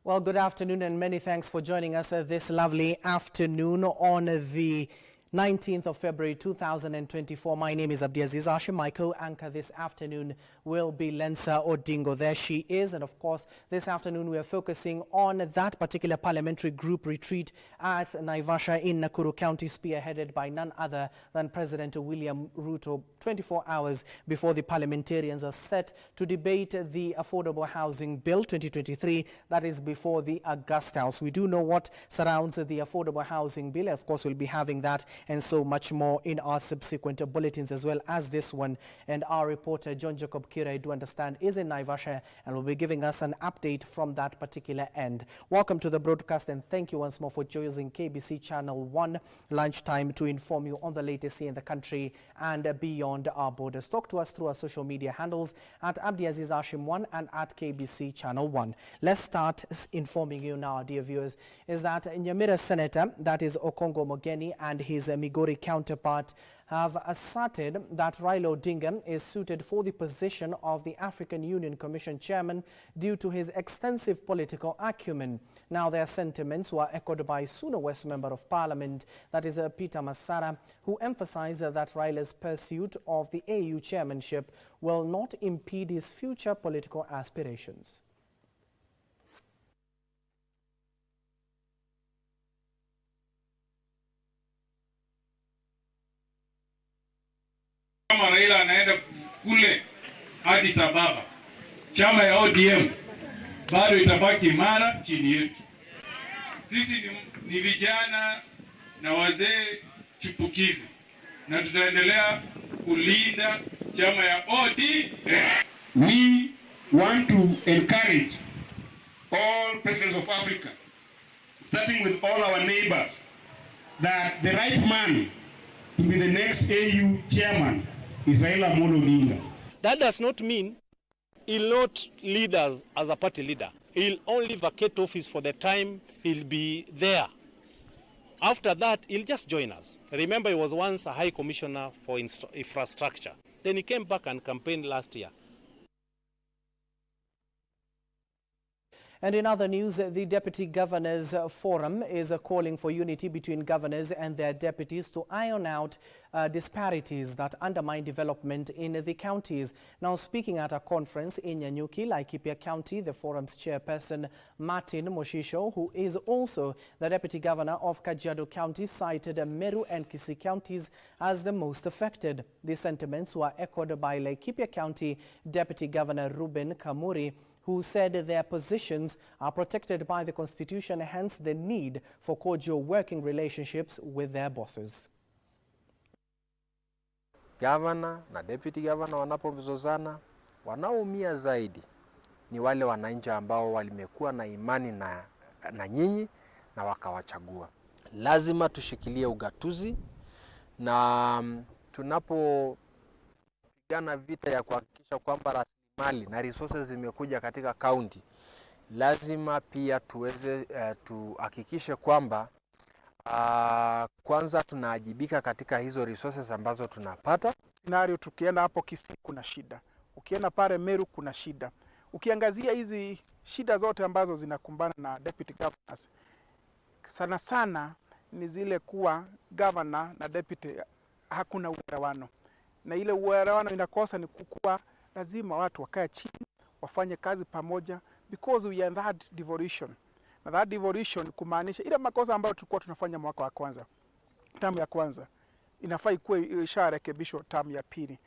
Well, good afternoon and many thanks for joining us this lovely afternoon on the 19th of February 2024. My name is Abdiaziz. Hashim, my co-anchor this afternoon will be Lensa Odingo. There she is. And of course, this afternoon we are focusing on that particular parliamentary group retreat at Naivasha in Nakuru County, spearheaded by none other than President William Ruto, 24 hours before the parliamentarians are set to debate the Affordable Housing Bill 2023 that is before the August House. We do know what surrounds the Affordable Housing Bill. Of course, we'll be having that and so much more in our subsequent bulletins as well as this one. And our reporter, John Jacob Kira, I do understand, is in Naivasha and will be giving us an update from that particular end. Welcome to the broadcast and thank you once more for choosing KBC Channel 1 Lunchtime to inform you on the latest here in the country and beyond our borders. Talk to us through our social media handles at Abdiaziz Hashim 1 and at KBC Channel 1. Let's start informing you now, dear viewers, is that Nyamira Senator, that is Okongo Mogeni, and his Migori counterpart have asserted that Raila Odinga is suited for the position of the African Union Commission chairman due to his extensive political acumen. Now their sentiments were echoed by Suna West Member of Parliament, that is Peter Masara, who emphasized that Raila's pursuit of the AU chairmanship will not impede his future political aspirations. Kama Raila anaenda kule Addis Ababa, chama ya ODM bado itabaki imara chini yetu. Sisi ni vijana na wazee chipukizi na tutaendelea kulinda chama ya ODM. We want to encourage all presidents of Africa, starting with all our neighbors, that the right man to be the next AU chairman is Raila Odinga. That does not mean he'll not lead us as a party leader. He'll only vacate office for the time he'll be there. After that, he'll just join us. Remember, he was once a High Commissioner for Infrastructure. Then he came back and campaigned last year. And in other news, the Deputy Governors Forum is calling for unity between governors and their deputies to iron out disparities that undermine development in the counties. Now, speaking at a conference in Nyanyuki, Laikipia County, the forum's chairperson, Martin Moshisho, who is also the Deputy Governor of Kajiado County, cited Meru and Kisii counties as the most affected. These sentiments were echoed by Laikipia County Deputy Governor Ruben Kamuri, who said their positions are protected by the Constitution, hence the need for cordial working relationships with their bosses. Governor na deputy governor wanapozozana, wanaoumia zaidi ni wale wananchi ambao walimekuwa na imani na nyinyi na wakawachagua. Lazima tushikilie ugatuzi, na tunapopigana vita ya kuhakikisha kwamba rasilimali na resources zimekuja katika county, lazima pia tuweze tuhakikishe kwamba kwanza tunaajibika katika hizo resources ambazo tunapata. Scenario tukienda hapo Kisii kuna shida, ukienda pale Meru kuna shida. Ukiangazia hizi shida zote ambazo zinakumbana na deputy governors, sana sana ni zile kuwa governor na deputy hakuna uelewano, na ile uelewano inakosa ni kukuwa lazima watu wakae chini wafanye kazi pamoja, because we are that devolution. Na that devolution kumaanisha ile makosa ambayo tulikuwa tunafanya mwaka wa kwanza, tamu ya kwanza, inafaa ikuwe isharekebishwa tamu ya pili.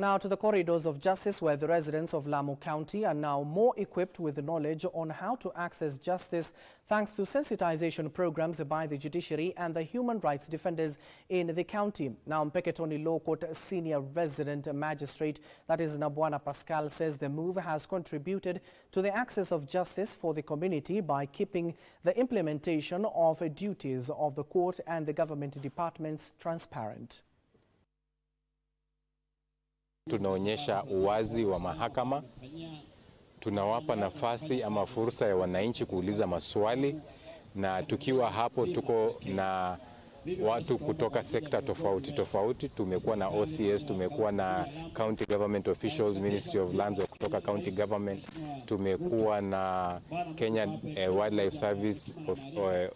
Now to the corridors of justice, where the residents of Lamu County are now more equipped with knowledge on how to access justice thanks to sensitization programs by the Judiciary and the human rights defenders in the county. Now Mpeketoni Law Court Senior Resident Magistrate, that is Nabwana Pascal, says the move has contributed to the access of justice for the community by keeping the implementation of duties of the court and the government departments transparent. Tunaonyesha uwazi wa mahakama, tunawapa nafasi ama fursa ya wananchi kuuliza maswali, na tukiwa hapo tuko na watu kutoka sekta tofauti tofauti. Tumekuwa na OCS, tumekuwa na county government officials, Ministry of Lands kutoka county government, tumekuwa na Kenya Wildlife Service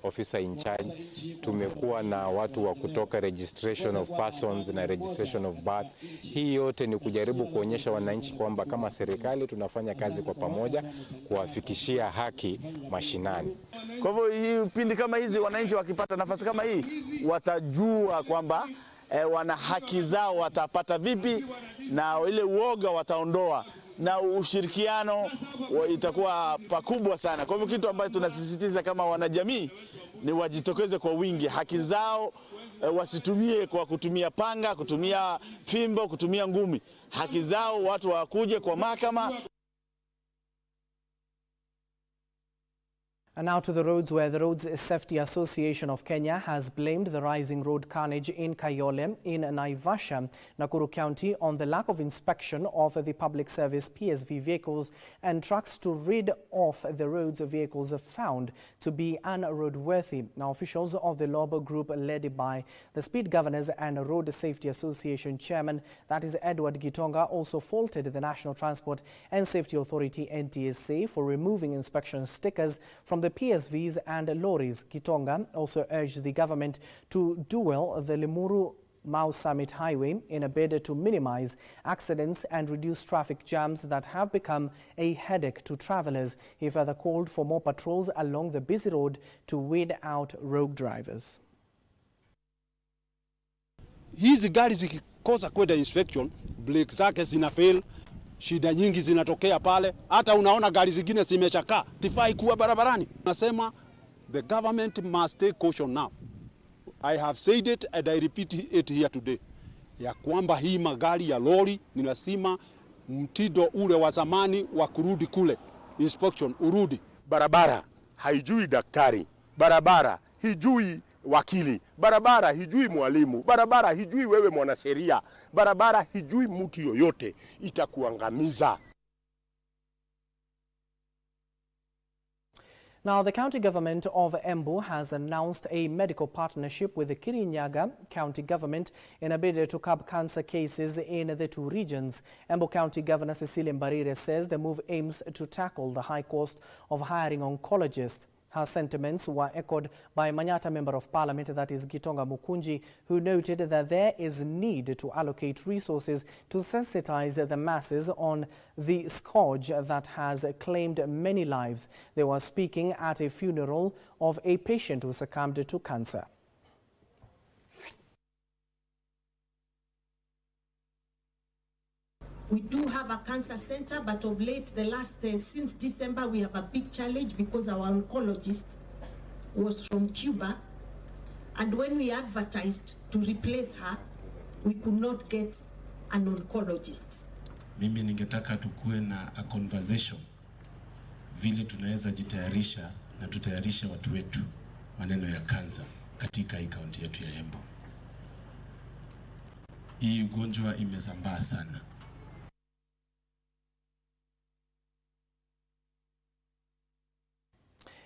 officer in charge, tumekuwa na watu wa kutoka registration of persons na registration of birth. Hii yote ni kujaribu kuonyesha wananchi kwamba kama serikali tunafanya kazi kwa pamoja kuwafikishia haki mashinani. Kwa hivyo hii pindi kama hizi, wananchi wakipata nafasi kama hii watajua kwamba wana haki zao watapata vipi, na ile uoga wataondoa, na ushirikiano itakuwa pakubwa sana. Kwa hivyo kitu ambacho tunasisitiza kama wanajamii ni wajitokeze kwa wingi. Haki zao wasitumie kwa kutumia panga, kutumia fimbo, kutumia ngumi. Haki zao watu wakuje kwa mahakama. And now to the roads, where the Roads Safety Association of Kenya has blamed the rising road carnage in Kayole in Naivasha, Nakuru County on the lack of inspection of the public service PSV vehicles and trucks to rid off the roads vehicles found to be unroadworthy. Now, officials of the lobby group led by the Speed Governors and Road Safety Association Chairman, that is Edward Gitonga, also faulted the National Transport and Safety Authority NTSA for removing inspection stickers from the PSVs and lorries. Gitonga also urged the government to dual the Limuru-Mau Summit Highway in a bid to minimize accidents and reduce traffic jams that have become a headache to travelers. He further called for more patrols along the busy road to weed out rogue drivers. Hizi gari zikikosa kwenda inspection, brake zake zina fail, shida nyingi zinatokea pale, hata unaona gari zingine zimechakaa, sifai kuwa barabarani. Nasema the government must take caution now. I have said it and I repeat it here today, ya kwamba hii magari ya lori ni lazima mtindo ule wa zamani wa kurudi kule inspection urudi. Barabara haijui daktari, barabara hijui wakili, barabara hijui mwalimu, barabara hijui wewe mwanasheria, barabara hijui mtu yoyote, itakuangamiza. Now, the county government of Embu has announced a medical partnership with the Kirinyaga county government in a bid to curb cancer cases in the two regions. Embu County Governor Cecilia Mbarire says the move aims to tackle the high cost of hiring oncologists. Her sentiments were echoed by Manyata Member of Parliament, that is Gitonga Mukunji, who noted that there is need to allocate resources to sensitize the masses on the scourge that has claimed many lives. They were speaking at a funeral of a patient who succumbed to cancer. We do have a cancer center, but of late, since December, we have a big challenge because our oncologist was from Cuba. And when we advertised to replace her, we could not get an oncologist. Mimi ningetaka tukue na a conversation vile tunaweza jitayarisha na tutayarisha watu wetu maneno ya kansa katika hii kaunti yetu ya Embu. Hii ugonjwa imesambaa sana.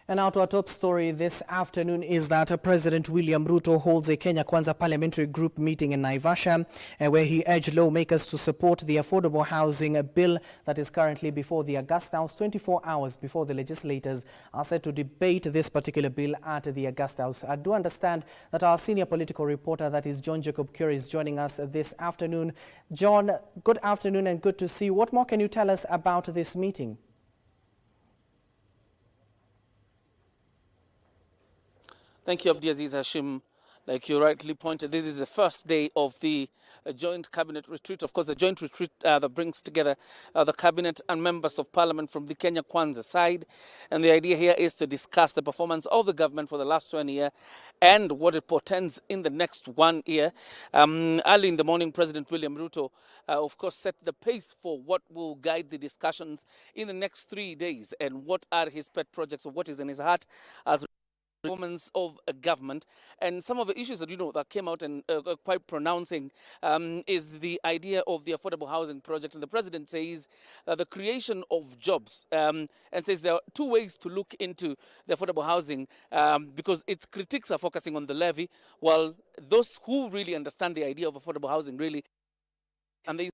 And now to our top story this afternoon is that President William Ruto holds a Kenya Kwanza parliamentary group meeting in Naivasha, where he urged lawmakers to support the affordable housing bill that is currently before the Augusta House, 24 hours before the legislators are set to debate this particular bill at the Augusta House. I do understand that our senior political reporter, that is John Jacob Curie, is joining us this afternoon. John, good afternoon and good to see you. What more can you tell us about this meeting? Thank you, Abdiaziz. Hashim. Like you rightly pointed, this is the first day of the joint cabinet retreat. Of course, the joint retreat that brings together the cabinet and members of parliament from the Kenya Kwanza side. And the idea here is to discuss the performance of the government for the last 1 year and what it portends in the next 1 year. Early in the morning, President William Ruto, of course, set the pace for what will guide the discussions in the next 3 days and what are his pet projects or what is in his heart as performance of a government. And some of the issues that that came out and quite pronouncing is the idea of the affordable housing project. And the president says the creation of jobs and says there are two ways to look into the affordable housing because its critics are focusing on the levy, while those who really understand the idea of affordable housing really, and they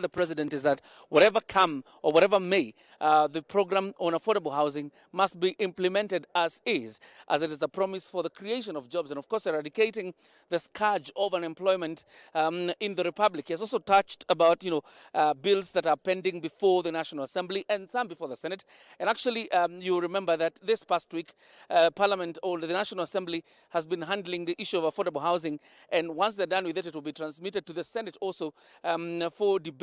the president is that whatever come or whatever may, the program on affordable housing must be implemented as it is a promise for the creation of jobs and, of course, eradicating the scourge of unemployment in the Republic. He has also touched about, bills that are pending before the National Assembly and some before the Senate. And actually, you remember that this past week, Parliament or the National Assembly has been handling the issue of affordable housing. And once they're done with it, it will be transmitted to the Senate also for debate.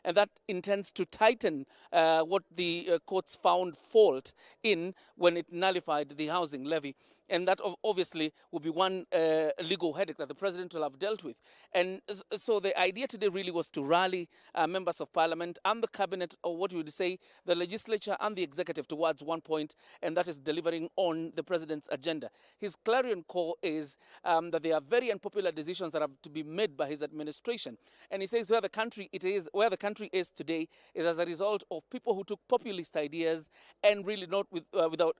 And that intends to tighten what the courts found fault in when it nullified the housing levy. And that obviously will be one legal headache that the president will have dealt with. And so the idea today really was to rally members of parliament and the cabinet, or what we would say, the legislature and the executive towards one point, and that is delivering on the president's agenda. His clarion call is that there are very unpopular decisions that have to be made by his administration. And he says where the country is today is as a result of people who took populist ideas and really not without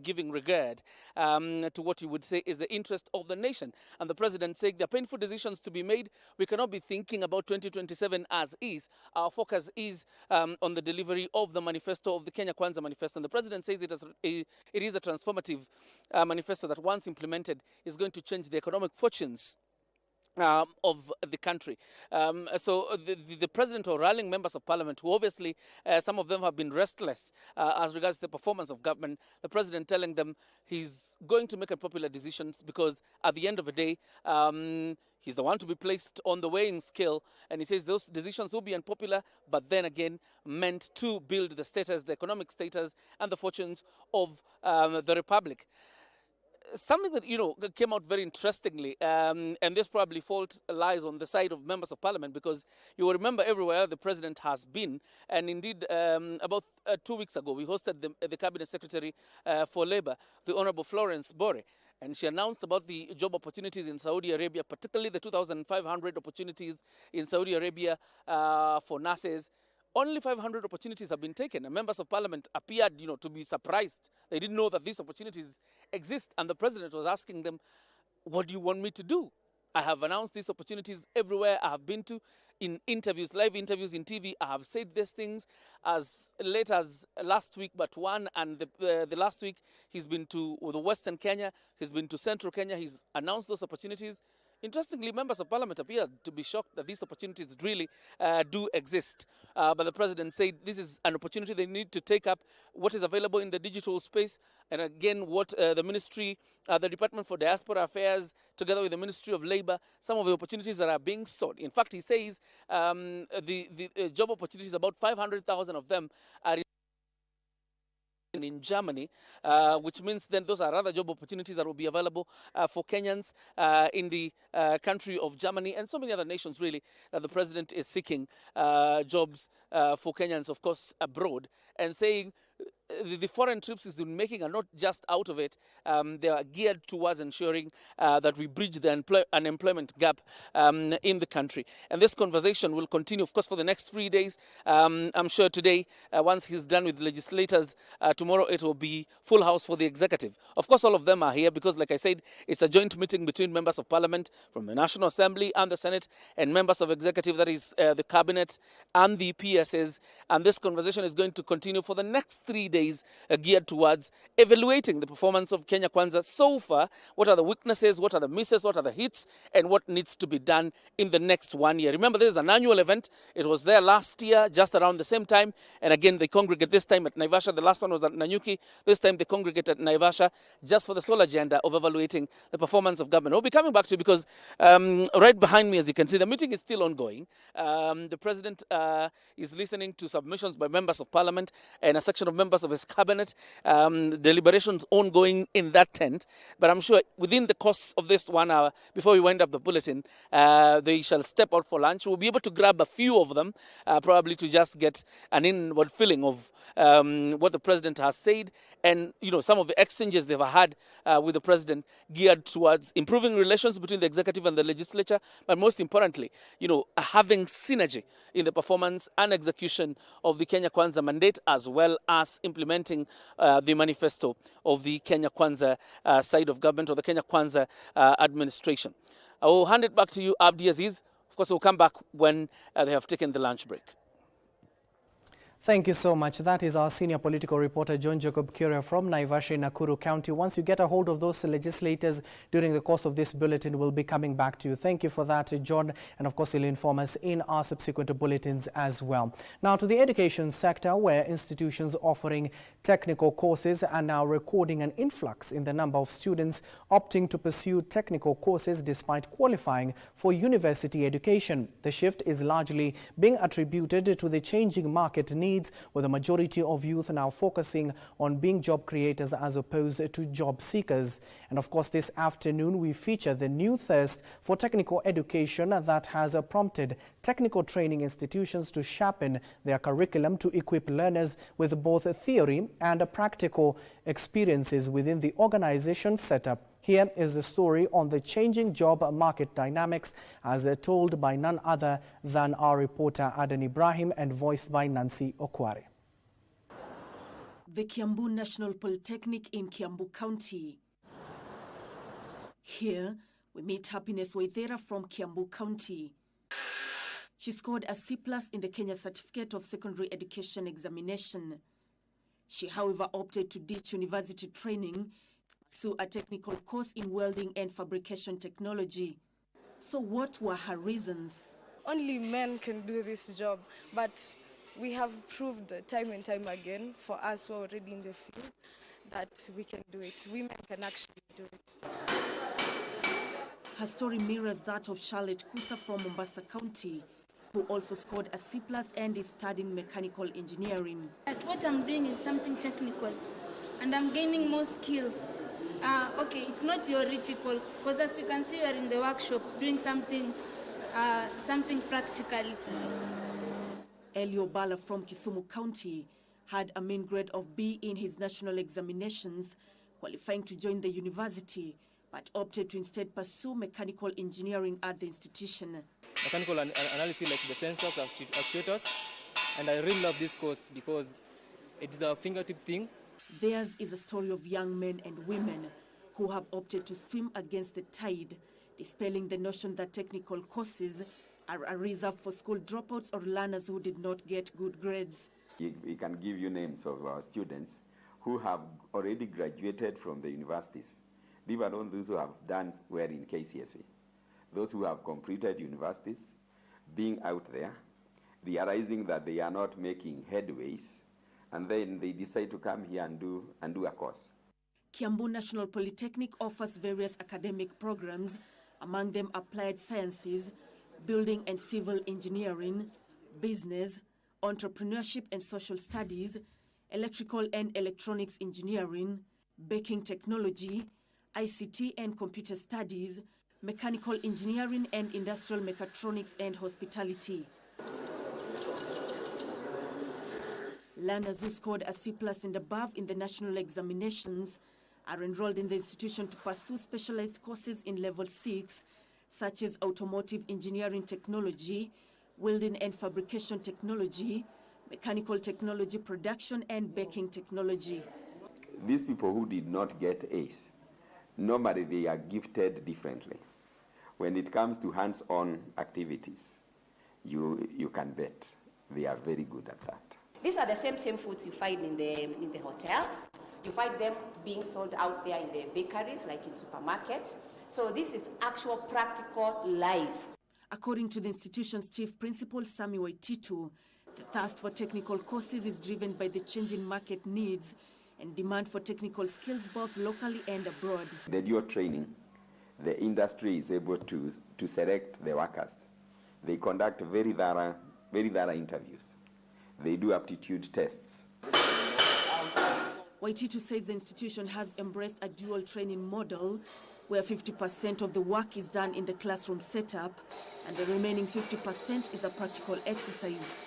giving regard to what you would say is the interest of the nation. And the president saying there are painful decisions to be made. We cannot be thinking about 2027 as is. Our focus is on the delivery of the manifesto, of the Kenya Kwanza manifesto. And the president says it is a transformative manifesto that once implemented is going to change the economic fortunes of the country. So the president or rallying members of parliament, who obviously some of them have been restless as regards the performance of government, the president telling them he's going to make unpopular decisions because at the end of the day, he's the one to be placed on the weighing scale. And he says those decisions will be unpopular, but then again meant to build the status, the economic status and the fortunes of the republic. Something that came out very interestingly, and this probably fault lies on the side of members of parliament, because you will remember everywhere the president has been, and indeed about 2 weeks ago we hosted the cabinet secretary for labor, the Honorable Florence Bore, and she announced about the job opportunities in Saudi Arabia, particularly the 2,500 opportunities in Saudi Arabia for nurses. Only 500 opportunities have been taken, and members of parliament appeared, to be surprised. They didn't know that these opportunities exist, and the president was asking them, what do you want me to do? I have announced these opportunities everywhere I have been to, in interviews, live interviews in TV. I have said these things as late as last week, but one, and the last week he's been to the Western Kenya, he's been to Central Kenya, he's announced those opportunities. Interestingly, members of parliament appear to be shocked that these opportunities really do exist. But the president said this is an opportunity they need to take up what is available in the digital space. And again, what the ministry, the Department for Diaspora Affairs, together with the Ministry of Labor, some of the opportunities that are being sought. In fact, he says the job opportunities, about 500,000 of them are in Germany, which means then those are other job opportunities that will be available for Kenyans in the country of Germany and so many other nations, really, that the president is seeking jobs for Kenyans, of course, abroad, and saying the foreign trips he's been making are not just out of it. They are geared towards ensuring that we bridge the unemployment gap in the country. And this conversation will continue, of course, for the next 3 days. I'm sure today, once he's done with legislators, tomorrow it will be full house for the executive. Of course, all of them are here because, like I said, it's a joint meeting between members of parliament from the National Assembly and the Senate and members of executive, that is the cabinet and the PSs. And this conversation is going to continue for the next 3 days, geared towards evaluating the performance of Kenya Kwanza so far. What are the weaknesses, what are the misses, what are the hits, and what needs to be done in the next 1 year. Remember, this is an annual event. It was there last year, just around the same time. And again, they congregate this time at Naivasha. The last one was at Nanyuki. This time they congregate at Naivasha just for the sole agenda of evaluating the performance of government. We'll be coming back to you because right behind me, as you can see, the meeting is still ongoing. The president is listening to submissions by members of parliament, and a section of members of his cabinet. Deliberations ongoing in that tent. But I'm sure within the course of this 1 hour, before we wind up the bulletin, they shall step out for lunch. We'll be able to grab a few of them, probably to just get an inward feeling of what the president has said, and some of the exchanges they've had with the president geared towards improving relations between the executive and the legislature, but most importantly, having synergy in the performance and execution of the Kenya Kwanza mandate, as well as implementing the manifesto of the Kenya Kwanza side of government, or the Kenya Kwanza administration. I will hand it back to you, Abdiaziz. Of course, we'll come back when they have taken the lunch break. Thank you so much. That is our senior political reporter, John Jacob Kuria from Naivasha in Nakuru County. Once you get a hold of those legislators during the course of this bulletin, we'll be coming back to you. Thank you for that, John. And of course, you'll inform us in our subsequent bulletins as well. Now to the education sector, where institutions offering technical courses are now recording an influx in the number of students opting to pursue technical courses despite qualifying for university education. The shift is largely being attributed to the changing market needs, with the majority of youth now focusing on being job creators as opposed to job seekers. And of course, this afternoon we feature the new thirst for technical education that has prompted technical training institutions to sharpen their curriculum to equip learners with both theory and practical experiences within the organization setup. Here is the story on the changing job market dynamics, as told by none other than our reporter Adan Ibrahim and voiced by Nancy Okware. The Kiambu National Polytechnic in Kiambu County. Here, we meet Happiness Waithera from Kiambu County. She scored a C+ in the Kenya Certificate of Secondary Education examination. She, however, opted to ditch university training, pursue a technical course in welding and fabrication technology. So what were her reasons? Only men can do this job, but we have proved time and time again for us who are already in the field that we can do it. Women can actually do it. Her story mirrors that of Charlotte Kusa from Mombasa County, who also scored a C+ and is studying mechanical engineering. What I'm doing is something technical, and I'm gaining more skills. Okay, it's not theoretical, because as you can see, we're in the workshop doing something practical. Elio Bala from Kisumu County had a mean grade of B in his national examinations, qualifying to join the university, but opted to instead pursue mechanical engineering at the institution. Mechanical analysis like the sensors, actuators, and I really love this course because it is a fingertip thing. Theirs is a story of young men and women who have opted to swim against the tide, dispelling the notion that technical courses are a reserve for school dropouts or learners who did not get good grades. We can give you names of our students who have already graduated from the universities. Leave alone those who have done well in KCSE. Those who have completed universities, being out there, realizing that they are not making headways, and then they decide to come here and do a course. Kiambu National Polytechnic offers various academic programs, among them applied sciences, building and civil engineering, business, entrepreneurship and social studies, electrical and electronics engineering, baking technology, ICT and computer studies, mechanical engineering and industrial mechatronics and hospitality. Learners who scored a C+ and above in the national examinations are enrolled in the institution to pursue specialized courses in level 6, such as automotive engineering technology, welding and fabrication technology, mechanical technology production, and baking technology. These people who did not get A's, normally they are gifted differently. When it comes to hands-on activities, you can bet they are very good at that. These are the same foods you find in the hotels. You find them being sold out there in the bakeries, like in supermarkets. So this is actual practical life. According to the institution's chief principal, Sami Waititu, the thirst for technical courses is driven by the changing market needs and demand for technical skills both locally and abroad. The dual training, the industry is able to select the workers. They conduct very thorough interviews. They do aptitude tests. Waititu says the institution has embraced a dual training model where 50% of the work is done in the classroom setup and the remaining 50% is a practical exercise.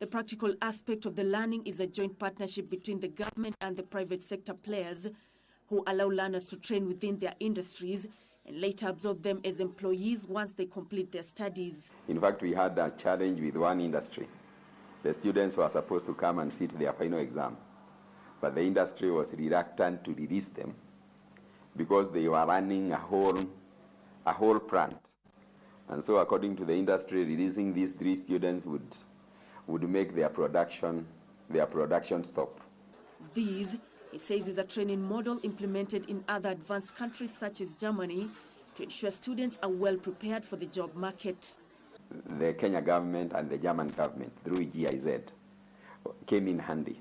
The practical aspect of the learning is a joint partnership between the government and the private sector players who allow learners to train within their industries and later absorb them as employees once they complete their studies. In fact, we had a challenge with one industry. The students were supposed to come and sit their final exam, but the industry was reluctant to release them because they were running a whole plant. And so according to the industry, releasing these 3 students would make their production stop. These, he says, is a training model implemented in other advanced countries such as Germany to ensure students are well prepared for the job market. The Kenya government and the German government, through GIZ, came in handy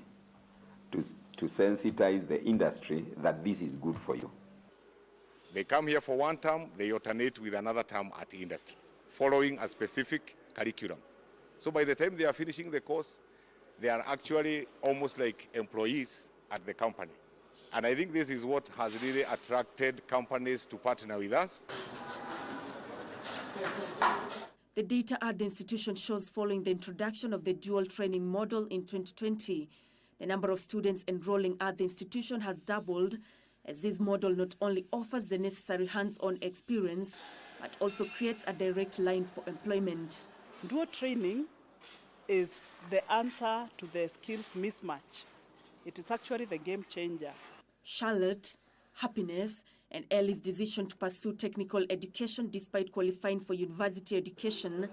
to sensitize the industry that this is good for you. They come here for one term, they alternate with another term at industry, following a specific curriculum. So by the time they are finishing the course, they are actually almost like employees at the company. And I think this is what has really attracted companies to partner with us. The data at the institution shows following the introduction of the dual training model in 2020, the number of students enrolling at the institution has doubled, as this model not only offers the necessary hands-on experience, but also creates a direct line for employment. Dual training is the answer to the skills mismatch. It is actually the game changer. Charlotte, happiness, and Ellie's decision to pursue technical education despite qualifying for university education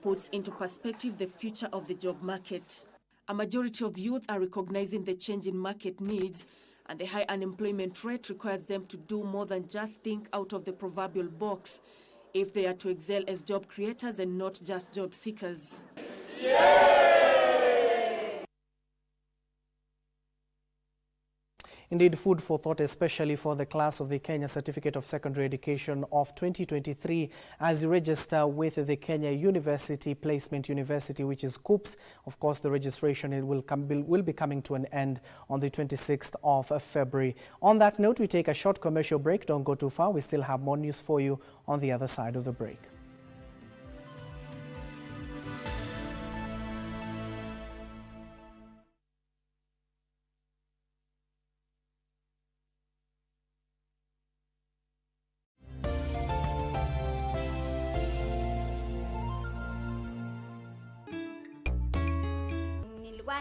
puts into perspective the future of the job market. A majority of youth are recognizing the change in market needs, and the high unemployment rate requires them to do more than just think out of the proverbial box if they are to excel as job creators and not just job seekers. Indeed, food for thought, especially for the class of the Kenya Certificate of Secondary Education of 2023, as you register with the Kenya University Placement University, which is COOPS. Of course, the registration will be coming to an end on the 26th of February. On that note, we take a short commercial break. Don't go too far. We still have more news for you on the other side of the break.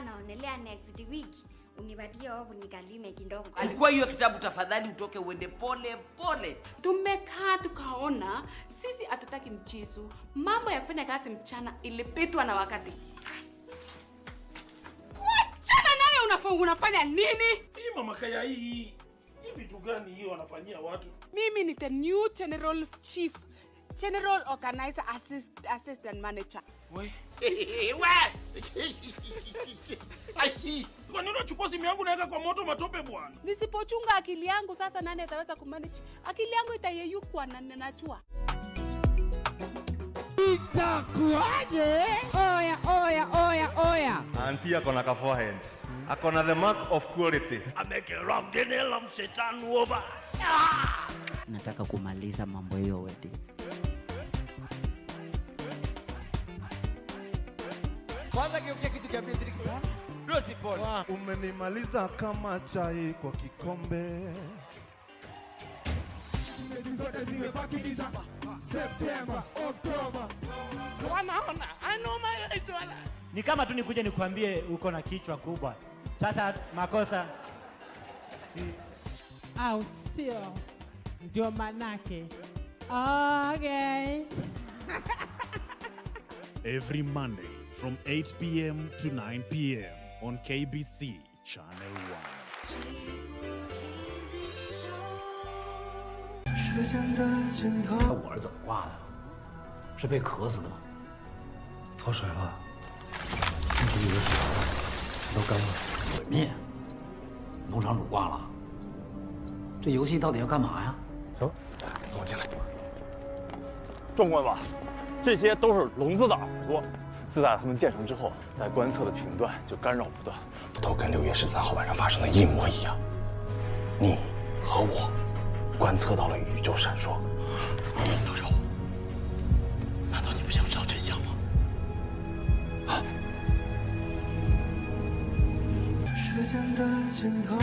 Naonelea next week unipatie hapo nikalime kidogo. Chukua hiyo kitabu tafadhali, utoke uende pole pole. Tumekaa tukaona sisi hatutaki mchezo. Mambo ya kufanya kazi mchana ilipitwa na wakati. Mchana nawe unafanya nini? Hii mama kaya hii vitu gani hiyo wanafanyia watu? Mimi ni the new general chief, general organizer, assistant manager. We. Kwa nini unachukua simu yangu naweka kwa moto matope bwana? Nisipochunga akili yangu sasa nani ataweza kumanage? Akili yangu itayeyukwa na ninajua. Itakuaje? Oya. Auntie akona ka forehead. Akona the mark of quality. Ameke rough denel am setan over. Nataka kumaliza mambo hiyo wedding. Kwanza kiukia kitu kia Patrick sana. Rosi pole. Umenimaliza kama chai kwa kikombe. Zote zimebaki December, September, October. Wanaona, anoma hizo wala. Ni kama tu nikuje nikwambie uko na kichwa kubwa. Sasa makosa si au sio? Ndio manake. Okay. Every Monday from 8 p.m. to 9 p.m. on KBC Channel 1。我是怎么挂的？是被渴死的吗？脱水了，身体里的水都干了。毁灭？农场主挂了？这游戏到底要干嘛呀？行，跟我进来。壮观吧？这些都是聋子的耳朵。自打他们建成之后，在观测的频段就干扰不断，都跟6月13号晚上发生的一模一样。你和我观测到了宇宙闪烁。都是我，难道你不想知道真相吗？啊？时间的尽头。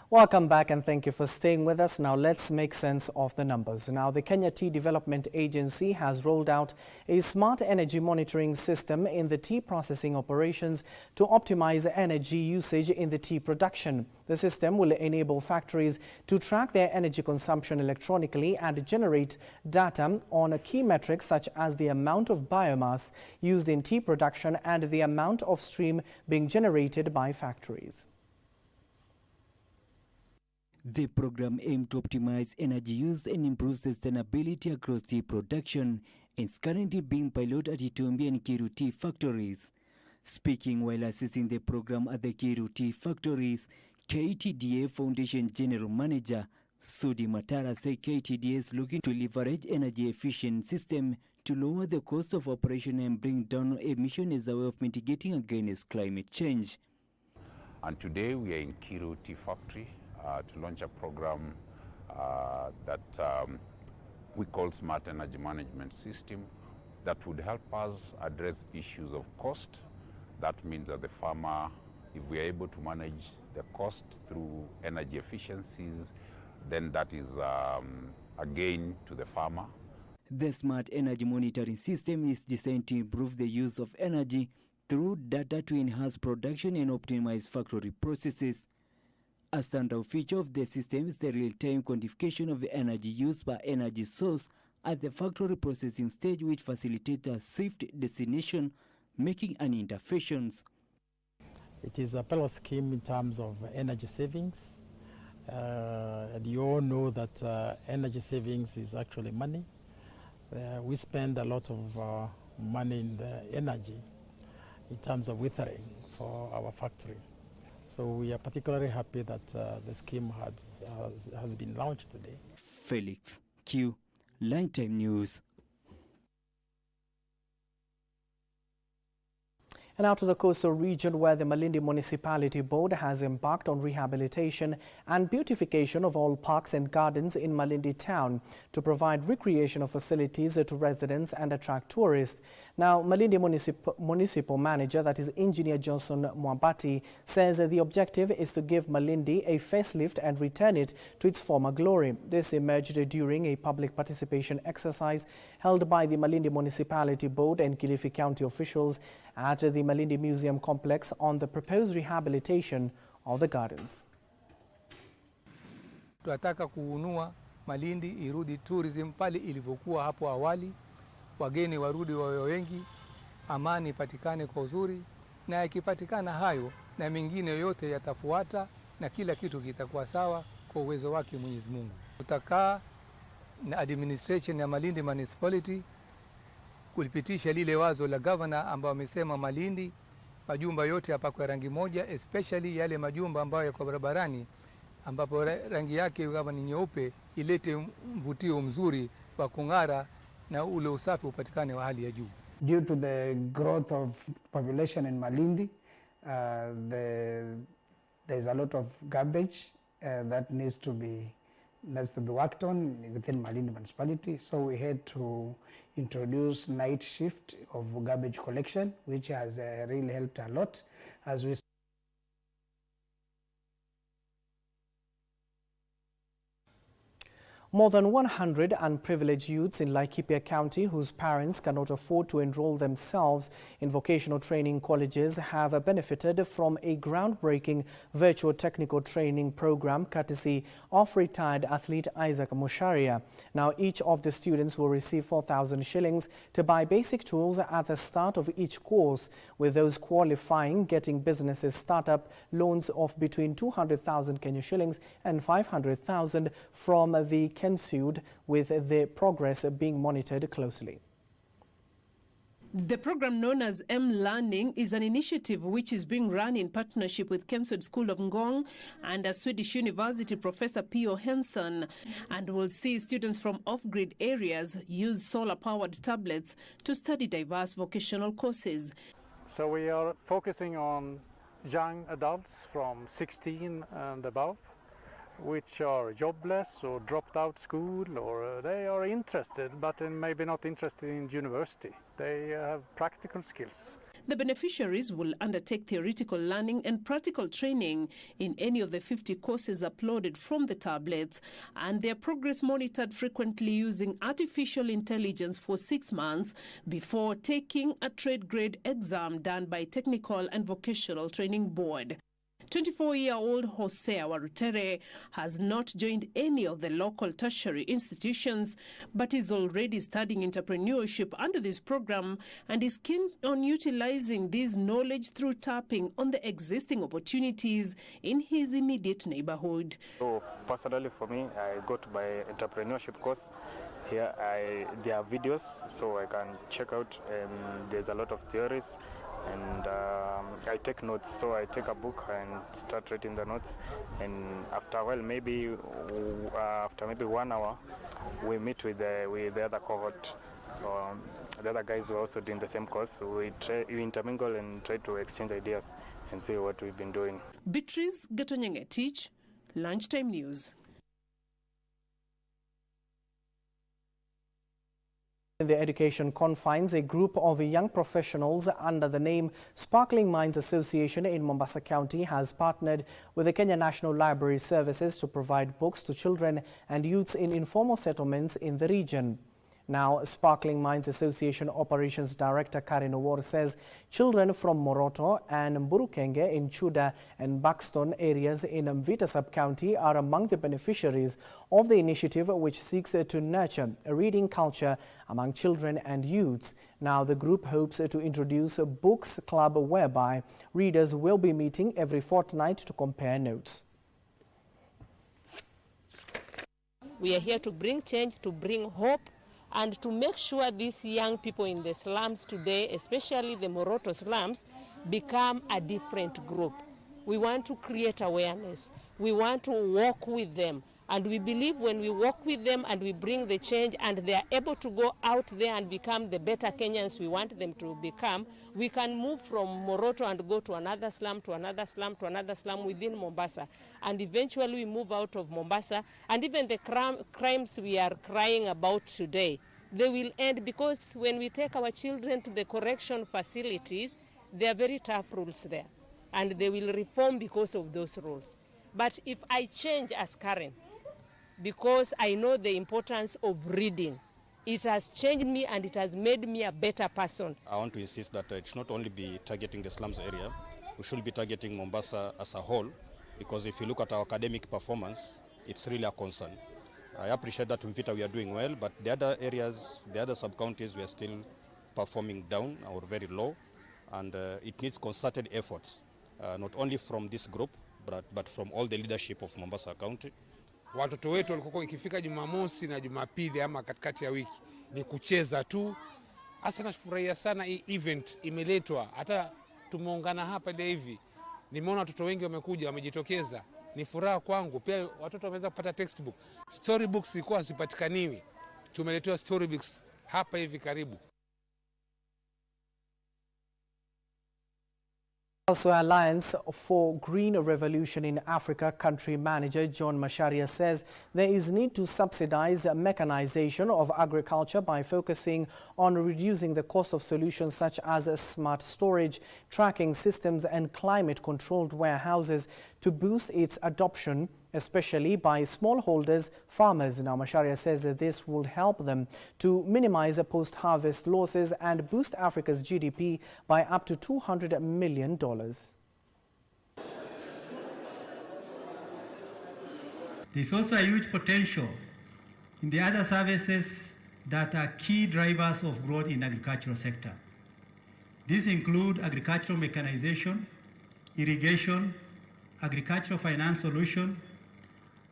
Welcome back and thank you for staying with us. Now let's make sense of the numbers. Now the Kenya Tea Development Agency has rolled out a smart energy monitoring system in the tea processing operations to optimize energy usage in the tea production. The system will enable factories to track their energy consumption electronically and generate data on key metrics such as the amount of biomass used in tea production and the amount of steam being generated by factories. The program aims to optimize energy use and improve sustainability across tea production and is currently being piloted at Itumbi and Kiru tea factories. Speaking while assisting the program at the Kiru tea factories, KTDA Foundation General Manager Sudi Matara said KTDA is looking to leverage energy efficient system to lower the cost of operation and bring down emission as a way of mitigating against climate change. And today we are in Kiru tea factory to launch a program that we call Smart Energy Management System that would help us address issues of cost. That means that the farmer, if we are able to manage the cost through energy efficiencies, then that is a gain to the farmer. The Smart Energy Monitoring System is designed to improve the use of energy through data to enhance production and optimize factory processes. A standout feature of the system is the real-time quantification of the energy used by energy source at the factory processing stage, which facilitates a swift destination, making an interventions. It is a pilot scheme in terms of energy savings. And you all know that energy savings is actually money. We spend a lot of money in the energy in terms of withering for our factory. So we are particularly happy that the scheme has been launched today. Felix Q, Lunchtime News. And now to the coastal region, where the Malindi Municipality Board has embarked on rehabilitation and beautification of all parks and gardens in Malindi town to provide recreational facilities to residents and attract tourists. Now, Malindi Municipal Manager, that is Engineer Johnson Mwabati, says the objective is to give Malindi a facelift and return it to its former glory. This emerged during a public participation exercise held by the Malindi Municipality Board and Kilifi County officials at the Malindi Museum Complex on the proposed rehabilitation of the gardens. Tunataka kuunua Malindi irudi tourism pale ilivyokuwa hapo awali, wageni warudi wawe wengi, amani ipatikane kwa uzuri, na yakipatikana hayo na mengine yote yatafuata na kila kitu kitakuwa sawa kwa uwezo wake Mwenyezi Mungu. Tutakaa na administration ya Malindi Municipality kulipitisha lile wazo la governor ambao amesema Malindi majumba yote hapa kwa rangi moja, especially yale majumba ambayo yako barabarani ambapo rangi yake kama ni nyeupe, ilete mvutio mzuri wa kung'ara na ule usafi upatikane wa hali ya juu. Due to the growth of population in Malindi, there's a lot of garbage that needs to be worked on within Malindi Municipality. So we had to introduce night shift of garbage collection, which has really helped a lot as we. More than 100 unprivileged youths in Laikipia County whose parents cannot afford to enroll themselves in vocational training colleges have benefited from a groundbreaking virtual technical training program courtesy of retired athlete Isaac Musharia. Now, each of the students will receive 4,000 shillings to buy basic tools at the start of each course, with those qualifying getting businesses startup loans of between 200,000 Kenya shillings and 500,000 from the Kensued, with the progress being monitored closely. The program known as M-Learning is an initiative which is being run in partnership with Kensud School of Ngong and a Swedish University Professor P.O. Henson, and will see students from off-grid areas use solar-powered tablets to study diverse vocational courses. So we are focusing on young adults from 16 and above, which are jobless or dropped out school, or they are interested but maybe not interested in university. They have practical skills. The beneficiaries will undertake theoretical learning and practical training in any of the 50 courses uploaded from the tablets, and their progress monitored frequently using artificial intelligence for 6 months before taking a trade-grade exam done by Technical and Vocational Training Board. 24-year-old Hosea Warutere has not joined any of the local tertiary institutions, but is already studying entrepreneurship under this program and is keen on utilizing this knowledge through tapping on the existing opportunities in his immediate neighborhood. So personally for me, I got my entrepreneurship course. Here there are videos, so I can check out, and there's a lot of theories. And I take notes, so I take a book and start writing the notes, and after a while, after maybe 1 hour, we meet with the other cohort, the other guys who are also doing the same course. We intermingle and try to exchange ideas and see what we've been doing. Beatrice Gatonyengetich, Lunchtime News. In the education confines, a group of young professionals under the name Sparkling Minds Association in Mombasa County has partnered with the Kenya National Library Services to provide books to children and youths in informal settlements in the region. Now, Sparkling Minds Association Operations Director Karen Owor says children from Moroto and Mburukenge in Chuda and Buxton areas in Mvita Sub-County are among the beneficiaries of the initiative, which seeks to nurture a reading culture among children and youths. Now, the group hopes to introduce a books club whereby readers will be meeting every fortnight to compare notes. We are here to bring change, to bring hope, and to make sure these young people in the slums today, especially the Moroto slums, become a different group. We want to create awareness. We want to walk with them. And we believe when we walk with them and we bring the change and they are able to go out there and become the better Kenyans we want them to become, we can move from Moroto and go to another slum, to another slum, to another slum within Mombasa. And eventually we move out of Mombasa, and even the crimes we are crying about today, they will end, because when we take our children to the correction facilities, there are very tough rules there. And they will reform because of those rules. But if I change as Karen, because I know the importance of reading, it has changed me and it has made me a better person. I want to insist that it should not only be targeting the slums area, we should be targeting Mombasa as a whole, because if you look at our academic performance, it's really a concern. I appreciate that in Mvita we are doing well, but the other areas, the other sub-counties, we are still performing down or very low, and it needs concerted efforts, not only from this group, but from all the leadership of Mombasa County. Watoto wetu walikuwa ikifika Jumamosi na Jumapili ama katikati ya wiki ni kucheza tu. Hasa nafurahia sana hii event imeletwa. Hata tumeungana hapa leo hivi. Nimeona watoto wengi wamekuja, wamejitokeza. Ni furaha kwangu. Pia watoto wameweza kupata textbook. Storybooks zilikuwa hazipatikaniwi. Tumeletewa storybooks hapa hivi karibu. Also, Alliance for Green Revolution in Africa country manager John Masharia says there is need to subsidize mechanization of agriculture by focusing on reducing the cost of solutions such as smart storage, tracking systems and climate-controlled warehouses to boost its adoption, especially by smallholders farmers. Now, Macharia says that this will help them to minimize post-harvest losses and boost Africa's GDP by up to $200 million. There's also a huge potential in the other services that are key drivers of growth in the agricultural sector. These include agricultural mechanization, irrigation, agricultural finance solution,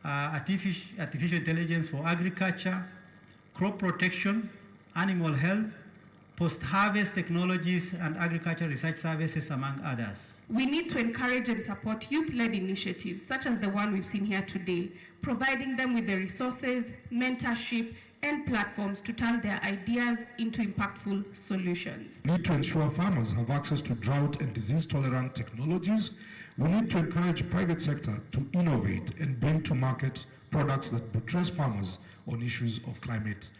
artificial intelligence for agriculture, crop protection, animal health, post-harvest technologies, and agricultural research services, among others. We need to encourage and support youth-led initiatives, such as the one we've seen here today, providing them with the resources, mentorship, and platforms to turn their ideas into impactful solutions. We need to ensure farmers have access to drought and disease-tolerant technologies. We need to encourage private sector to innovate and bring to market products that buttress farmers on issues of climate.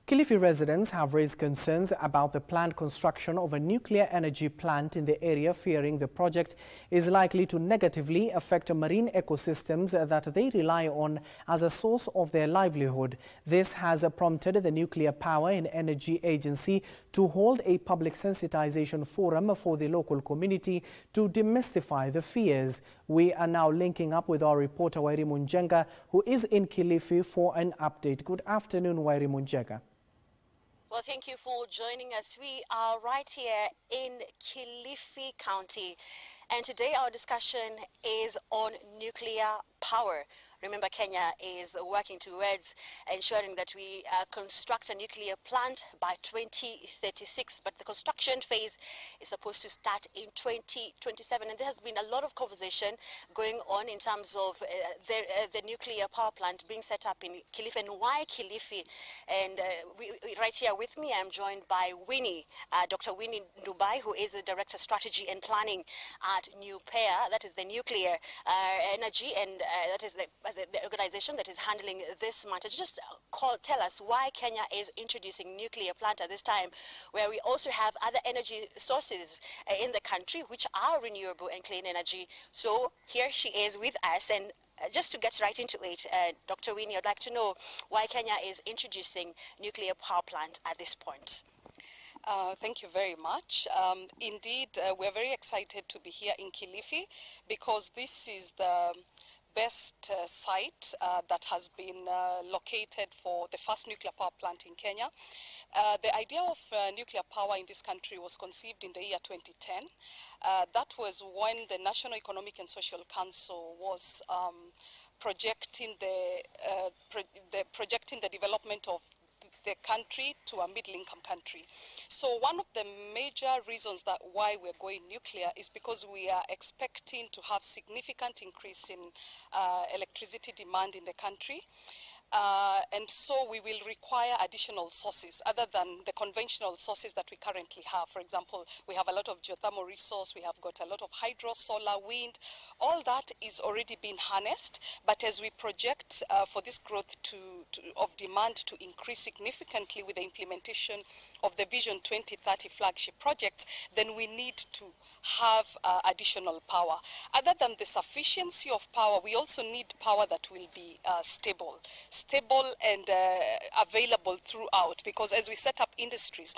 Kilifi residents have raised concerns about the planned construction of a nuclear energy plant in the area, fearing the project is likely to negatively affect marine ecosystems that they rely on as a source of their livelihood. This has prompted the Nuclear Power and Energy Agency to hold a public sensitization forum for the local community to demystify the fears. We are now linking up with our reporter Wairi Munjenga, who is in Kilifi for an update. Good afternoon, Wairi Munjenga. Well, thank you for joining us. We are right here in Kilifi County, and today our discussion is on nuclear power. Remember, Kenya is working towards ensuring that we construct a nuclear plant by 2036, but the construction phase is supposed to start in 2027. And there has been a lot of conversation going on in terms of the nuclear power plant being set up in Kilifi and why Kilifi. And right here with me, I'm joined by Winnie, Dr. Winnie Dubai, who is the Director Strategy and Planning at NUPEA, that is the Nuclear Energy, and that is the organization that is handling this matter. Just tell us why Kenya is introducing nuclear plant at this time, where we also have other energy sources in the country which are renewable and clean energy. So here she is with us, and just to get right into it, Dr. Winnie, I'd like to know why Kenya is introducing nuclear power plant at this point. Thank you very much. Indeed, we're very excited to be here in Kilifi because this is the best site that has been located for the first nuclear power plant in Kenya. The idea of nuclear power in this country was conceived in the year 2010. That was when the National Economic and Social Council was projecting the development of the country to a middle-income country. So one of the major reasons that why we're going nuclear is because we are expecting to have significant increase in electricity demand in the country. And so we will require additional sources other than the conventional sources that we currently have. For example, we have a lot of geothermal resource, we have got a lot of hydro, solar, wind. All that is already being harnessed, but as we project for this growth of demand to increase significantly with the implementation of the Vision 2030 flagship project, then we need to have additional power. Other than the sufficiency of power, we also need power that will be stable and available throughout, because as we set up industries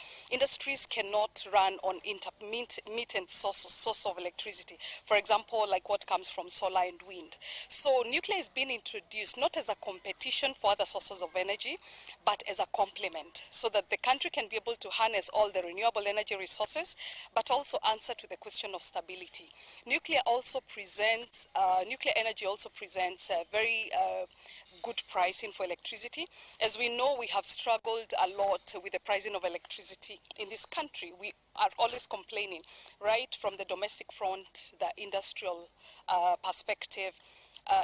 cannot run on intermittent source of electricity. For example, like what comes from solar and wind. So nuclear is being introduced not as a competition for other sources of energy, but as a complement, so that the country can be able to harness all the renewable energy resources, but also answer to the question of stability. Nuclear energy also presents a very good pricing for electricity. As we know, we have struggled a lot with the pricing of electricity in this country. We are always complaining, right from the domestic front, the industrial perspective.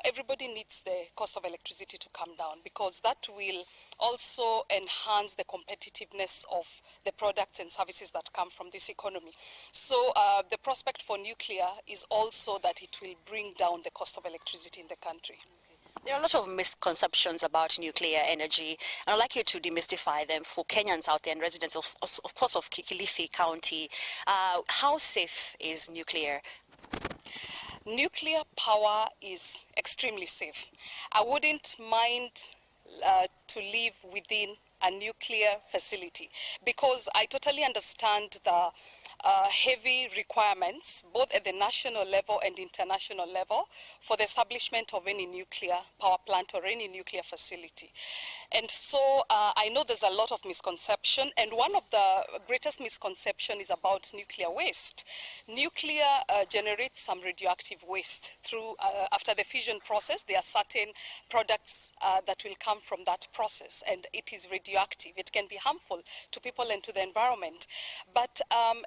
Everybody needs the cost of electricity to come down, because that will also enhance the competitiveness of the products and services that come from this economy. So the prospect for nuclear is also that it will bring down the cost of electricity in the country. There are a lot of misconceptions about nuclear energy, and I'd like you to demystify them for Kenyans out there and residents, of course, of Kilifi County. How safe is nuclear? Nuclear power is extremely safe. I wouldn't mind to live within a nuclear facility because I totally understand the heavy requirements, both at the national level and international level, for the establishment of any nuclear power plant or any nuclear facility. And so I know there's a lot of misconception, and one of the greatest misconception is about nuclear waste. Nuclear generates some radioactive waste through, after the fission process, there are certain products that will come from that process, and it is radioactive. It can be harmful to people and to the environment. But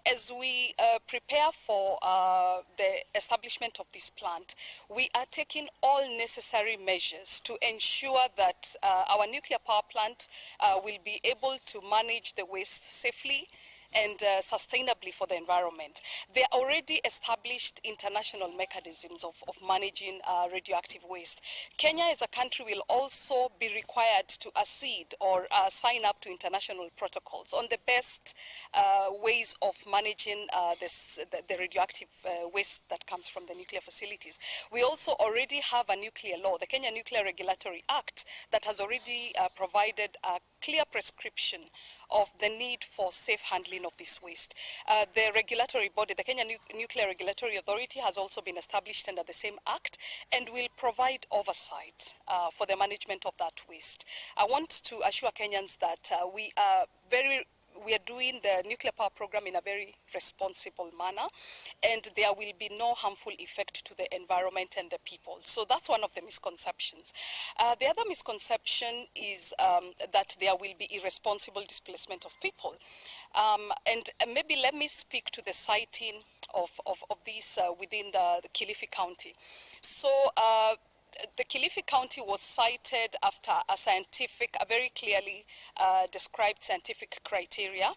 as we prepare for the establishment of this plant, we are taking all necessary measures to ensure that our nuclear power plant will be able to manage the waste safely and sustainably for the environment. There are already established international mechanisms of managing radioactive waste. Kenya as a country will also be required to accede or sign up to international protocols on the best ways of managing the radioactive waste that comes from the nuclear facilities. We also already have a nuclear law, the Kenya Nuclear Regulatory Act, that has already provided a clear prescription of the need for safe handling of this waste. The regulatory body, the Kenya Nuclear Regulatory Authority, has also been established under the same act and will provide oversight for the management of that waste. I want to assure Kenyans that we are doing the nuclear power program in a very responsible manner, and there will be no harmful effect to the environment and the people. So that's one of the misconceptions. The other misconception is that there will be irresponsible displacement of people. And maybe let me speak to the siting of this within the Kilifi County. So the Kilifi County was cited after a very clearly described scientific criteria.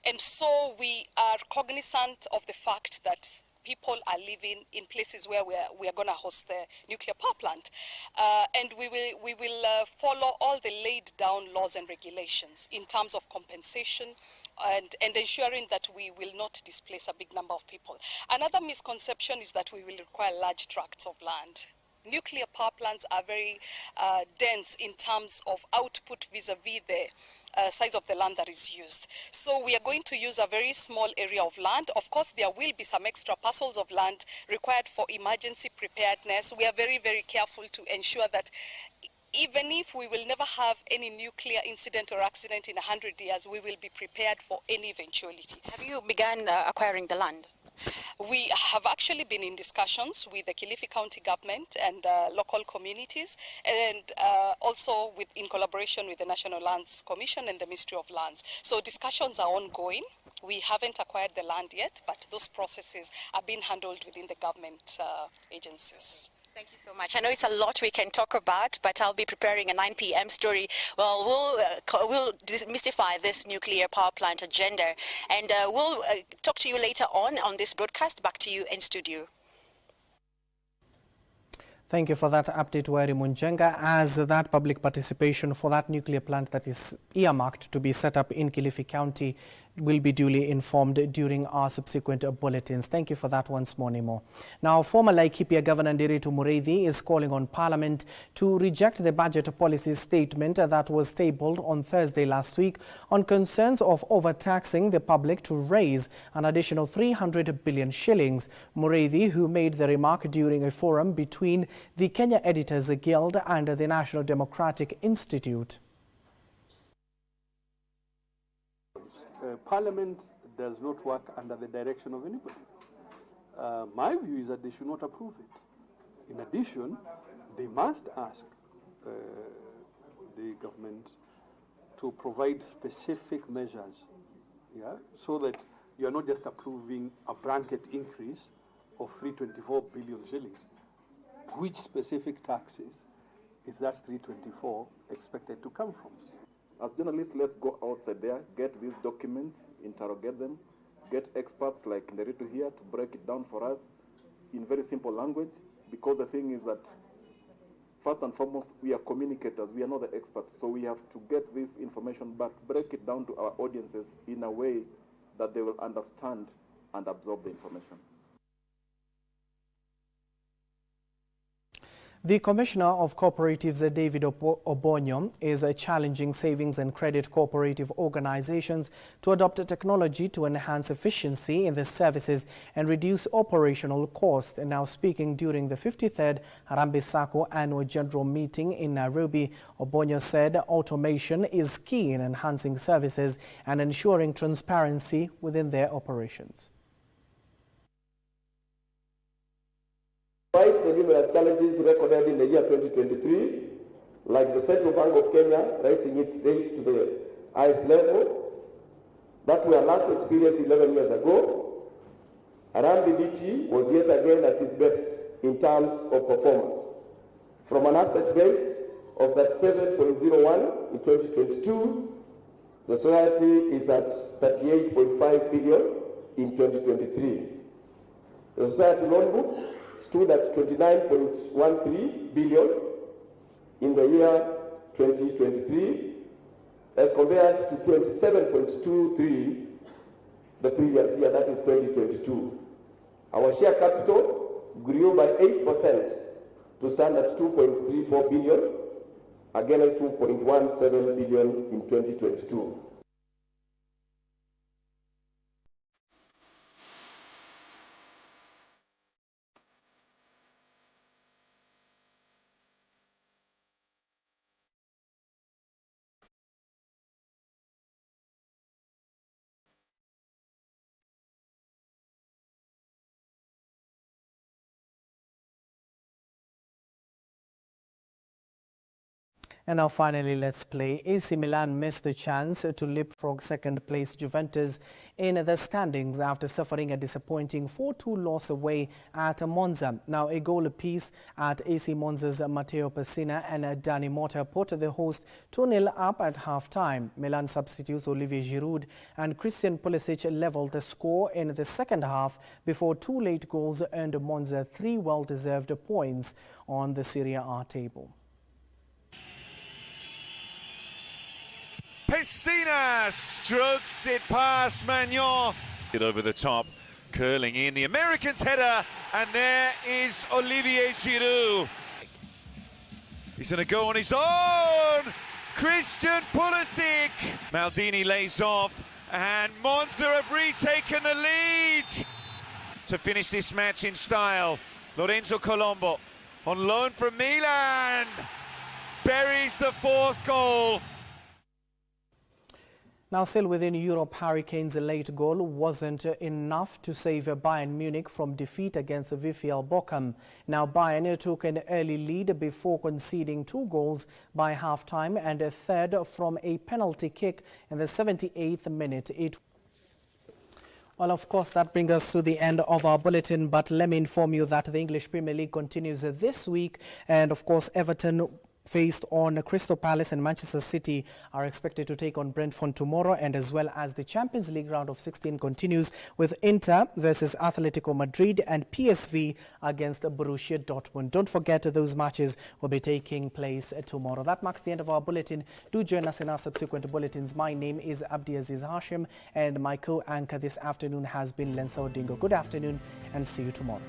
And so we are cognizant of the fact that people are living in places where we are going to host the nuclear power plant. And we will follow all the laid down laws and regulations in terms of compensation and ensuring that we will not displace a big number of people. Another misconception is that we will require large tracts of land. Nuclear power plants are very dense in terms of output vis-a-vis the size of the land that is used. So we are going to use a very small area of land. Of course, there will be some extra parcels of land required for emergency preparedness. We are very, very careful to ensure that even if we will never have any nuclear incident or accident in 100 years, we will be prepared for any eventuality. Have you begun acquiring the land? We have actually been in discussions with the Kilifi County government and local communities, and also in collaboration with the National Lands Commission and the Ministry of Lands. So discussions are ongoing. We haven't acquired the land yet, but those processes are being handled within the government agencies. Thank you so much. I know it's a lot we can talk about, but I'll be preparing a 9 p.m. story. Well, we'll demystify this nuclear power plant agenda, and we'll talk to you later on this broadcast. Back to you in studio. Thank you for that update, Wari Munjenga, as that public participation for that nuclear plant that is earmarked to be set up in Kilifi County will be duly informed during our subsequent bulletins. Thank you for that once more, Nemo. Now, former Laikipia Governor Nderitu Mureithi is calling on Parliament to reject the budget policy statement that was tabled on Thursday last week on concerns of overtaxing the public to raise an additional 300 billion shillings. Mureithi, who made the remark during a forum between the Kenya Editors Guild and the National Democratic Institute. Parliament does not work under the direction of anybody. My view is that they should not approve it. In addition, they must ask the government to provide specific measures, so that you are not just approving a blanket increase of 324 billion shillings. Which specific taxes is that 324 expected to come from? As journalists, let's go outside there, get these documents, interrogate them, get experts like Nderitu here to break it down for us in very simple language, because the thing is that first and foremost, we are communicators. We are not the experts. So we have to get this information back, break it down to our audiences in a way that they will understand and absorb the information. The Commissioner of Cooperatives, David Obonyo, is challenging savings and credit cooperative organizations to adopt technology to enhance efficiency in their services and reduce operational costs. And now speaking during the 53rd Harambee Sacco Annual General Meeting in Nairobi, Obonyo said automation is key in enhancing services and ensuring transparency within their operations. Despite the numerous challenges recorded in the year 2023, like the Central Bank of Kenya raising its rate to the highest level that were last experienced 11 years ago, Harambee BT was yet again at its best in terms of performance. From an asset base of that 7.01 in 2022, the society is at 38.5 billion in 2023. The society loan book stood at 29.13 billion in the year 2023 as compared to 27.23 the previous year, that is 2022. Our share capital grew by 8% to stand at 2.34 billion against 2.17 billion in 2022. And now finally, let's play. AC Milan missed the chance to leapfrog second-place Juventus in the standings after suffering a disappointing 4-2 loss away at Monza. Now, a goal apiece at AC Monza's Matteo Pessina and Dani Motta put the host 2-0 up at half-time. Milan substitutes Olivier Giroud and Christian Pulisic leveled the score in the second half before two late goals earned Monza 3 well-deserved points on the Serie A table. Pessina strokes it past Magnon. Over the top, curling in the American's header, and there is Olivier Giroud. He's going to go on his own. Christian Pulisic. Maldini lays off, and Monza have retaken the lead. To finish this match in style, Lorenzo Colombo, on loan from Milan, buries the fourth goal. Now, still within Europe, Hurricanes' late goal wasn't enough to save Bayern Munich from defeat against VfL Bochum. Now, Bayern took an early lead before conceding 2 goals by half-time and a third from a penalty kick in the 78th minute. Well, of course, that brings us to the end of our bulletin, but let me inform you that the English Premier League continues this week, and of course, Everton faced on Crystal Palace and Manchester City are expected to take on Brentford tomorrow, and as well as the Champions League round of 16 continues with Inter versus Atletico Madrid and PSV against Borussia Dortmund. Don't forget those matches will be taking place tomorrow. That marks the end of our bulletin. Do join us in our subsequent bulletins. My name is Abdiaziz Hashim and my co-anchor this afternoon has been Lensa Odingo. Good afternoon and see you tomorrow.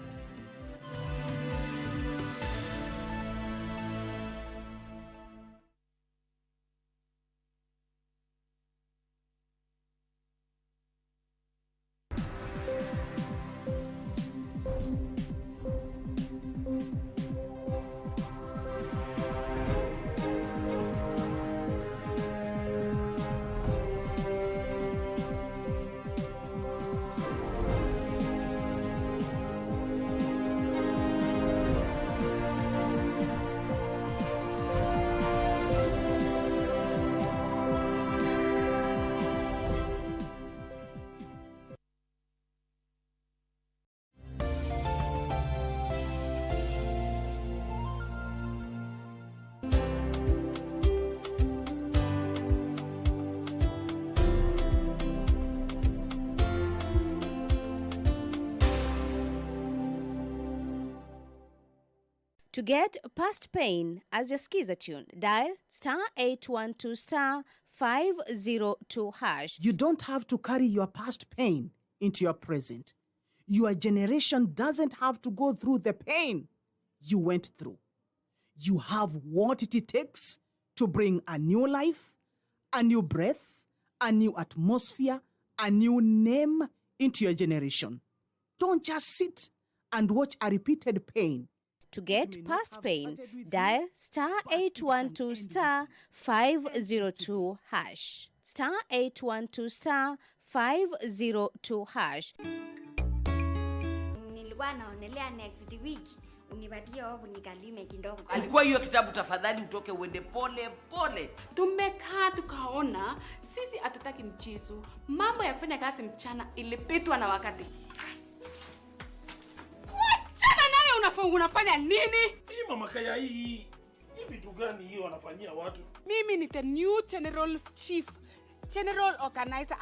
To get past pain as your skiza tune, dial *812*502#. You don't have to carry your past pain into your present. Your generation doesn't have to go through the pain you went through. You have what it takes to bring a new life, a new breath, a new atmosphere, a new name into your generation. Don't just sit and watch a repeated pain. To get past pain, dial *812*502#. *812*502#. Nilikuwa naonelea next week unipatie wapo nikalime kidogo. Alikuwa hiyo kitabu tafadhali utoke uende pole pole. Tumekaa tukaona sisi hatutaki mchezo. Mambo ya kufanya kazi mchana ilipitwa na wakati. Wachana naye unafanya nini? Hii mama kaya hii vitu gani hiyo wanafanyia watu? Mimi ni the new general chief. General Organizer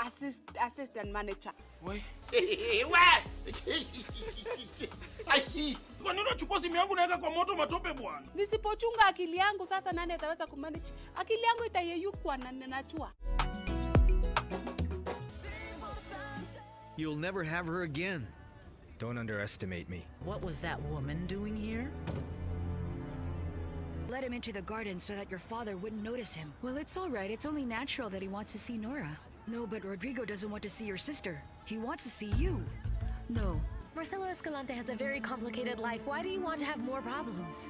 Assistant Manager. We. Kwa nini unachukua simu yangu naweka kwa moto matope bwana? Nisipochunga akili yangu sasa nani ataweza kumanage? Akili yangu itayeyukwa na ninajua. You'll never have her again. Don't underestimate me. What was that woman doing here? Let him into the garden so that your father wouldn't notice him. Well, it's all right. It's only natural that he wants to see Nora. No, but Rodrigo doesn't want to see your sister. He wants to see you. No. Marcelo Escalante has a very complicated life. Why do you want to have more problems?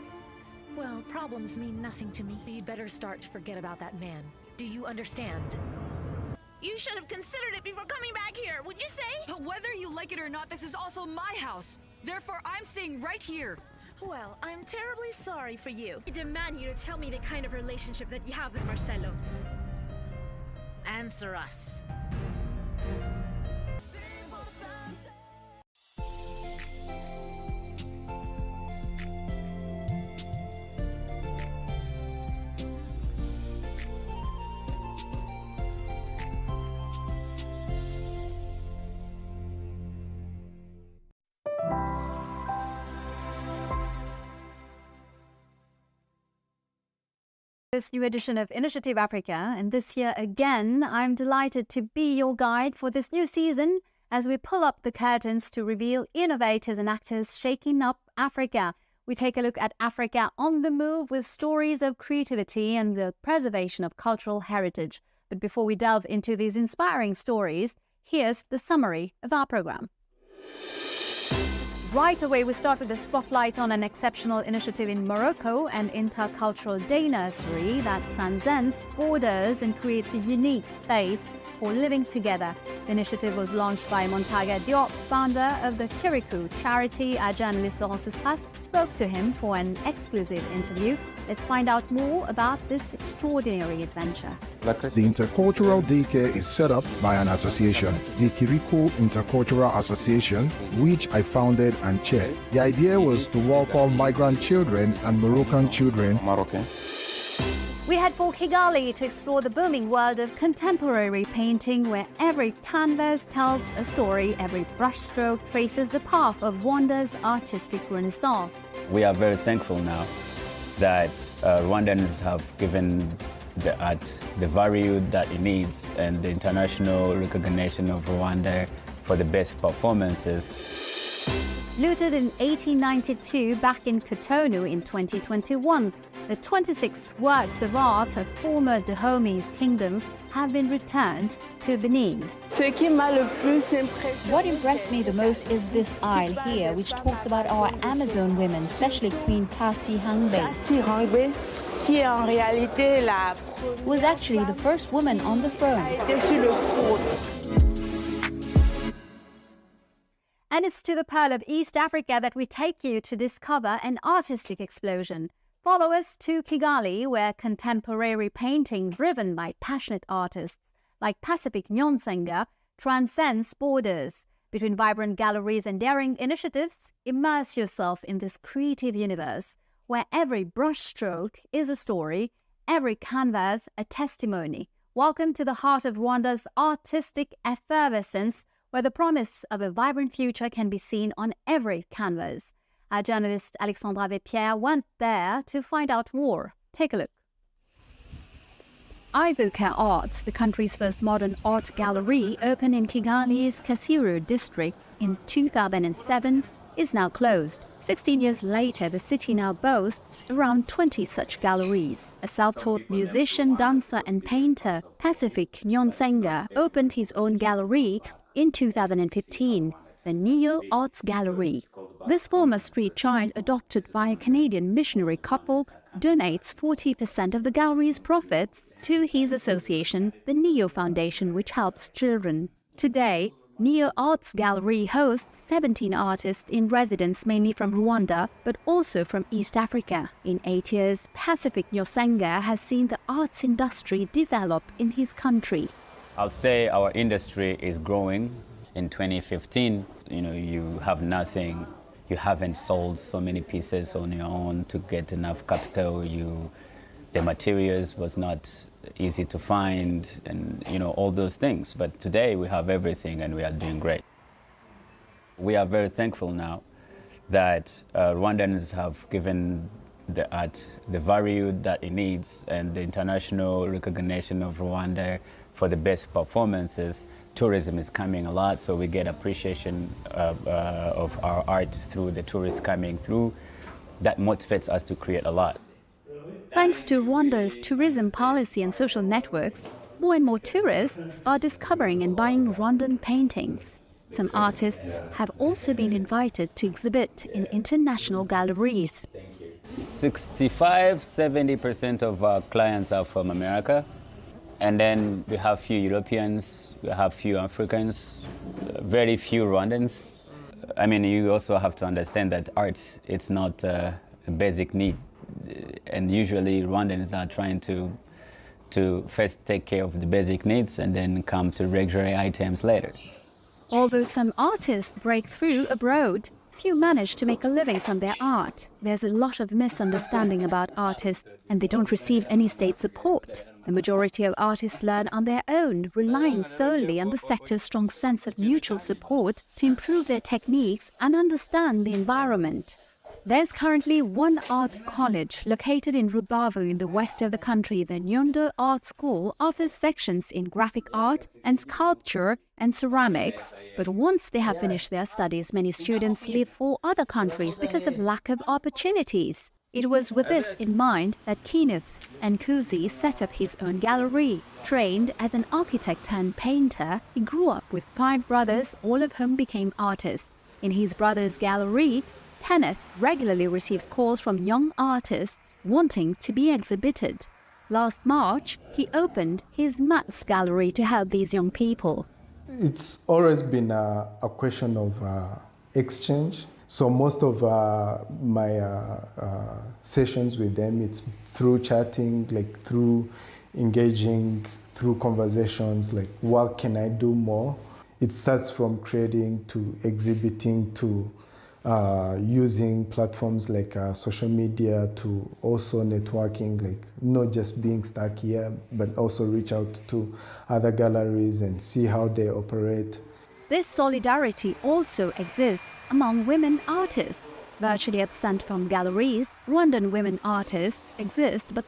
Well, problems mean nothing to me. You'd better start to forget about that man. Do you understand? You should have considered it before coming back here, would you say? But whether you like it or not, this is also my house. Therefore, I'm staying right here. Well, I'm terribly sorry for you. I demand you to tell me the kind of relationship that you have with Marcelo. Answer us. This new edition of Initiative Africa, and this year again, I'm delighted to be your guide for this new season as we pull up the curtains to reveal innovators and actors shaking up Africa. We take a look at Africa on the move with stories of creativity and the preservation of cultural heritage. But before we delve into these inspiring stories, here's the summary of our program. Right away, we start with a spotlight on an exceptional initiative in Morocco, an intercultural day nursery that transcends borders and creates a unique space for living together. The initiative was launched by Montaga Diop, founder of the Kirikou charity. Our journalist Laurence Souspras spoke to him for an exclusive interview. Let's find out more about this extraordinary adventure. The Intercultural Daycare is set up by an association, the Kirikou Intercultural Association, which I founded and chaired. The idea was to welcome migrant children and Moroccan children. We head for Kigali to explore the booming world of contemporary painting, where every canvas tells a story, every brushstroke traces the path of Rwanda's artistic renaissance. We are very thankful now that Rwandans have given the art the value that it needs and the international recognition of Rwanda for the best performances. Looted in 1892 back in Cotonou in 2021, the 26 works of art of former Dahome's kingdom have been returned to Benin. What impressed me the most is this aisle here, which talks about our Amazon women, especially Queen Tassi Hangbe. Was actually the first woman on the throne. And it's to the Pearl of East Africa that we take you to discover an artistic explosion. Follow us to Kigali, where contemporary painting driven by passionate artists like Pacific Nyonsenga transcends borders. Between vibrant galleries and daring initiatives, immerse yourself in this creative universe where every brushstroke is a story, every canvas a testimony. Welcome to the heart of Rwanda's artistic effervescence, where the promise of a vibrant future can be seen on every canvas. Our journalist Alexandra Vepierre went there to find out more. Take a look. Ivuka Arts, the country's first modern art gallery, opened in Kigali's Kasiru district in 2007, is now closed. 16 years later, the city now boasts around 20 such galleries. A self-taught musician, dancer and painter, Pacific Nyonsenga, opened his own gallery in 2015, the Neo Arts Gallery. This former street child, adopted by a Canadian missionary couple, donates 40% of the gallery's profits to his association, the Neo Foundation, which helps children. Today, Neo Arts Gallery hosts 17 artists in residence, mainly from Rwanda, but also from East Africa. In 8 years, Pacific Nyosenga has seen the arts industry develop in his country. I would say our industry is growing. In 2015, you have nothing. You haven't sold so many pieces on your own to get enough capital. The materials was not easy to find, and all those things. But today we have everything and we are doing great. We are very thankful now that Rwandans have given the art the value that it needs, and the international recognition of Rwanda for the best performances. Tourism is coming a lot, so we get appreciation of our art through the tourists coming through. That motivates us to create a lot. Thanks to Rwanda's tourism policy and social networks, more and more tourists are discovering and buying Rwandan paintings. Some artists have also been invited to exhibit in international galleries. 65–70% of our clients are from America. And then we have few Europeans, we have few Africans, very few Rwandans. I mean, you also have to understand that art, it's not a basic need. And usually Rwandans are trying to first take care of the basic needs and then come to luxury items later. Although some artists break through abroad, few manage to make a living from their art. There's a lot of misunderstanding about artists, and they don't receive any state support. The majority of artists learn on their own, relying solely on the sector's strong sense of mutual support to improve their techniques and understand the environment. There's currently one art college located in Rubavu in the west of the country. The Nyondo Art School offers sections in graphic art and sculpture and ceramics. But once they have finished their studies, many students leave for other countries because of lack of opportunities. It was with this in mind that Kenneth Nkuzi set up his own gallery. Trained as an architect and painter, he grew up with 5 brothers, all of whom became artists. In his brother's gallery, Kenneth regularly receives calls from young artists wanting to be exhibited. Last March, he opened his Mats gallery to help these young people. It's always been a question of exchange. So most of my sessions with them, it's through chatting, like through engaging, through conversations, like what can I do more? It starts from creating to exhibiting to using platforms like social media to also networking, like not just being stuck here, but also reach out to other galleries and see how they operate. This solidarity also exists among women artists. Virtually absent from galleries, Rwandan women artists exist, but